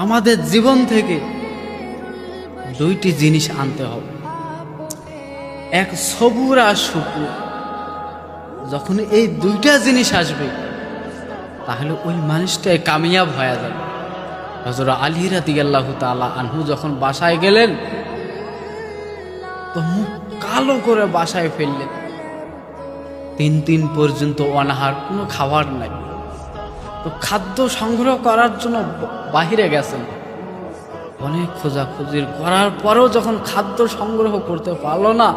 আমাদের জীবন থেকে দুইটি জিনিস আনতে হবে, এক সবুর আর শুকর। যখন এই দুইটা জিনিস আসবে তাহলে ওই মানুষটাই কামিয়াব হয়ে যাবে। হযরত আলী রাদিয়াল্লাহু তাআলা আনহু যখন বাসায় গেলেন তো মুখ কালো করে বাসায় ফেললেন। 3 দিন পর্যন্ত অনাহার, কোনো খাবার নাই। তো খাদ্য সংগ্রহ করার জন্য বাহিরে গেছেন। অনেক খোঁজাখুঁজির করার পরেও যখন খাদ্য সংগ্রহ করতে পারলো না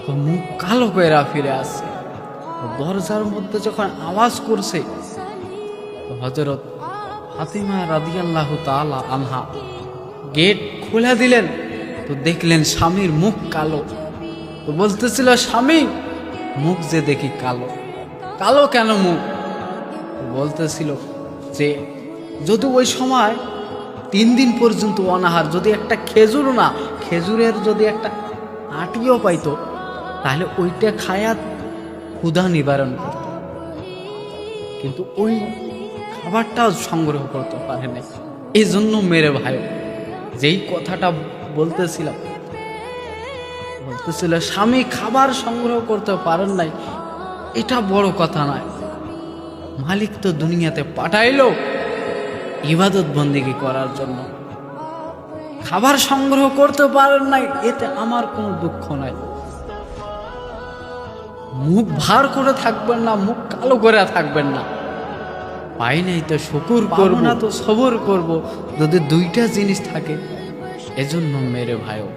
তো মুখ কালো করে ফিরে আসছে। দরজার মধ্যে যখন আওয়াজ করছে তো হযরত ফাতিমা রাদিয়াল্লাহু তাআলা আনহা গেট খুলে দিলেন। তো দেখলেন স্বামীর মুখ কালো। তো বলতেছিল, স্বামী মুখ যে দেখি কালো, কালো কেন মুখ? বলতেছিল যে যদি ওই সময় 3 দিন পর্যন্ত অনাহার, যদি একটা খেজুর না, খেজুরের যদি একটা আটিও পাইতো তাহলে ওইটা খায়া ক্ষুধা নিবারণ করত, কিন্তু ওই খাবারটাও সংগ্রহ করতে পারে নাই। এই জন্য মেরে ভাই যেই কথাটা বলতেছিল স্বামী খাবার সংগ্রহ করতে পারেন নাই, এটা বড় কথা নয়। মালিক তো দুনিয়াতে পাঠাইলো ইবাদত বন্দেগী করার জন্য, খাবার সংগ্রহ করতে পারেন নাই, এতে আমার কোনো দুঃখ নাই। মুখ ভার করে থাকবেন না, মুখ কালো করে থাকবেন না। পাই নাই তো শুকর করব না, তো সবর করব, যদি দুইটা জিনিস থাকে। এজন্য মেরে ভাইও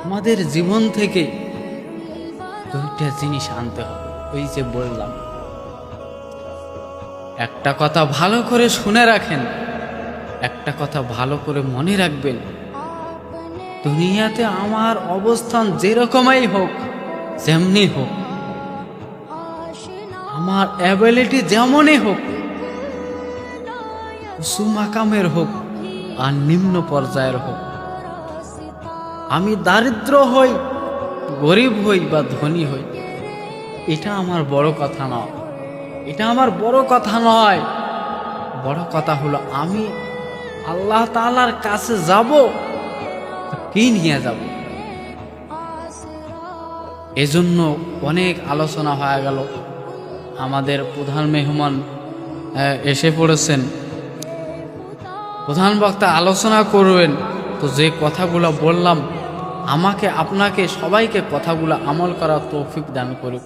আমাদের জীবন থেকে দুইটা জিনিস আনতে হবে। ওই যে বললাম, একটা কথা ভালো করে শুনে রাখেন, একটা কথা ভালো করে মনে রাখবেন, দুনিয়াতে আমার অবস্থান যেরকমই হোক, যেমনি হোক, আমার অ্যাবিলিটি যেমনই হোক, উঁচু মাকামের হোক আর নিম্ন পর্যায়ের হোক, আমি দারিদ্র হই, গরিব হই বা ধনী হই, এটা আমার বড় কথা নয়। এটা আমার বড় কথা নয়। বড় কথা হলো আমি আল্লাহ তাআলার কাছে যাব, কি নিয়ে যাব। এজন্য অনেক আলোচনা হয়ে গেল। আমাদের প্রধান মেহমান এসে পড়েছেন, প্রধান বক্তা আলোচনা করবেন। তো যে কথাগুলো বললাম, আমাকে আপনাকে সবাইকে কথাগুলো আমল করার তৌফিক দান করুক।